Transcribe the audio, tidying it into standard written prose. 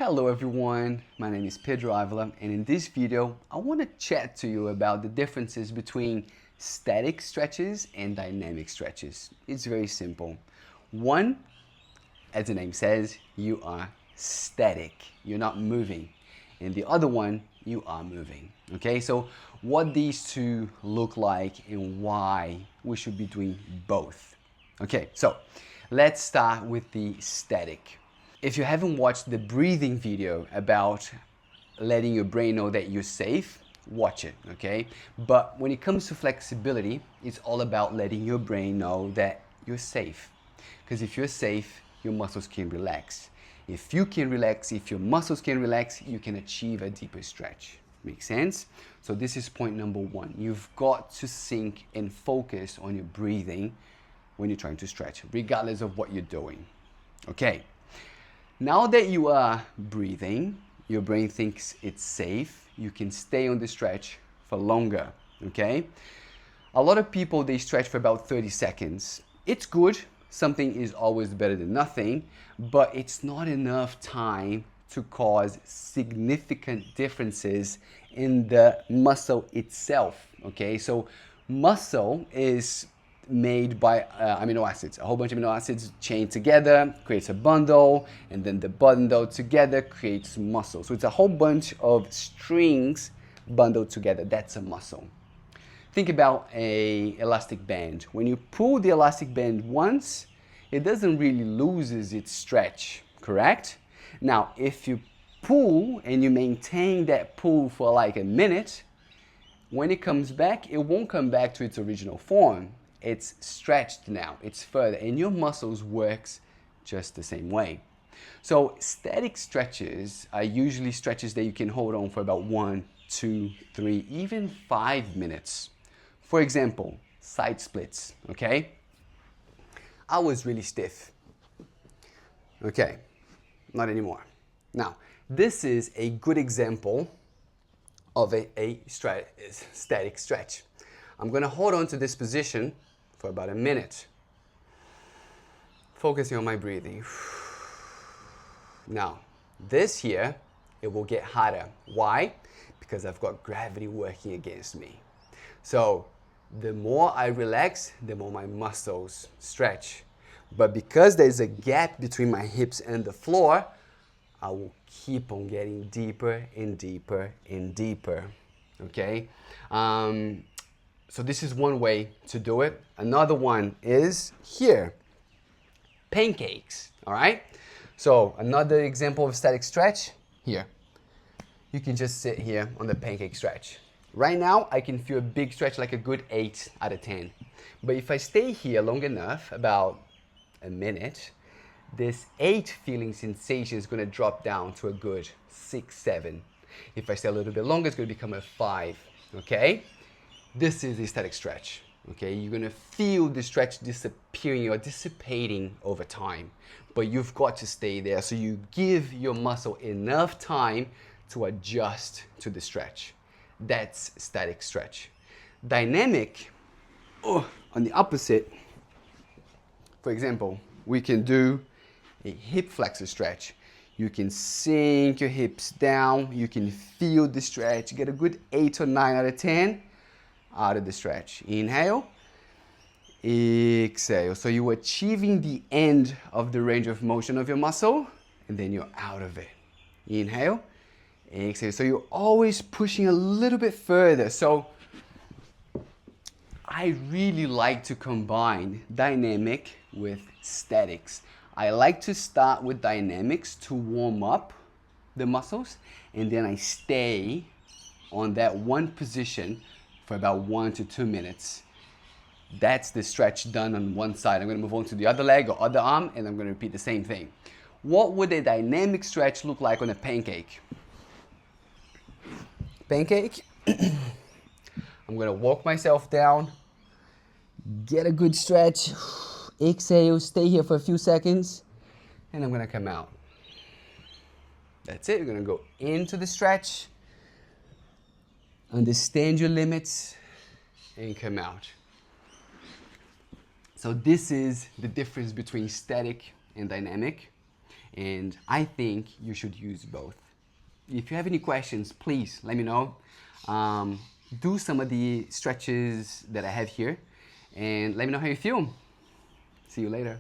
Hello everyone, my name is Pedro Avila, and in this video I want to chat to you about the differences between static stretches and dynamic stretches. It's very simple. One, as the name says, you are static, you're not moving, and the other one, you are moving. Okay, so what these two look like and why we should be doing both. Okay, so let's start with the static. If you haven't watched the breathing video about letting your brain know that you're safe, watch it, okay? But when it comes to flexibility, it's all about letting your brain know that you're safe. Because if you're safe, your muscles can relax. If you can relax, if your muscles can relax, you can achieve a deeper stretch. Make sense? So this is point number one. You've got to sync and focus on your breathing when you're trying to stretch, regardless of what you're doing. Okay. Now that you are breathing, your brain thinks it's safe, you can stay on the stretch for longer, okay? A lot of people, they stretch for about 30 seconds. It's good, something is always better than nothing, but it's not enough time to cause significant differences in the muscle itself, okay? So muscle is made by amino acids. A whole bunch of amino acids chained together creates a bundle, and then the bundle together creates muscle. So it's a whole bunch of strings bundled together. That's a muscle. Think about an elastic band. When you pull the elastic band once, it doesn't really loses its stretch, correct? Now, if you pull and you maintain that pull for like a minute, when it comes back, it won't come back to its original form. It's stretched now, it's further, and your muscles works just the same way. So static stretches are usually stretches that you can hold on for about 1, 2, 3, even 5 minutes. For example, side splits, okay? I was really stiff. Okay, not anymore. Now, this is a good example of a static stretch. I'm gonna hold on to this position for about a minute, focusing on my breathing. Now, this here, it will get harder. Why? Because I've got gravity working against me. So the more I relax, the more my muscles stretch. But because there's a gap between my hips and the floor, I will keep on getting deeper and deeper and deeper, okay? So this is one way to do it. Another one is here, pancakes, all right? So another example of static stretch, here. You can just sit here on the pancake stretch. Right now, I can feel a big stretch, like a good 8 out of 10. But if I stay here long enough, about a minute, this 8 feeling sensation is gonna drop down to a good 6, 7. If I stay a little bit longer, it's gonna become a 5, okay? This is a static stretch, okay? You're gonna feel the stretch disappearing or dissipating over time, but you've got to stay there. So you give your muscle enough time to adjust to the stretch. That's static stretch. Dynamic, on the opposite, for example, we can do a hip flexor stretch. You can sink your hips down, you can feel the stretch, get a good 8 or 9 out of 10 out of the stretch. Inhale, exhale. So you're achieving the end of the range of motion of your muscle, and then you're out of it. Inhale, exhale. So you're always pushing a little bit further. So I really like to combine dynamic with statics. I like to start with dynamics to warm up the muscles, and then I stay on that one position for about 1 to 2 minutes. That's the stretch done on one side. I'm gonna move on to the other leg or other arm, and I'm gonna repeat the same thing. What would a dynamic stretch look like on a pancake? Pancake, I'm gonna walk myself down, get a good stretch, exhale, stay here for a few seconds, and I'm gonna come out. That's it, you're gonna go into the stretch, understand your limits, and come out. So this is the difference between static and dynamic. and I think you should use both. If you have any questions, please let me know. Do some of the stretches that I have here and let me know how you feel. See you later.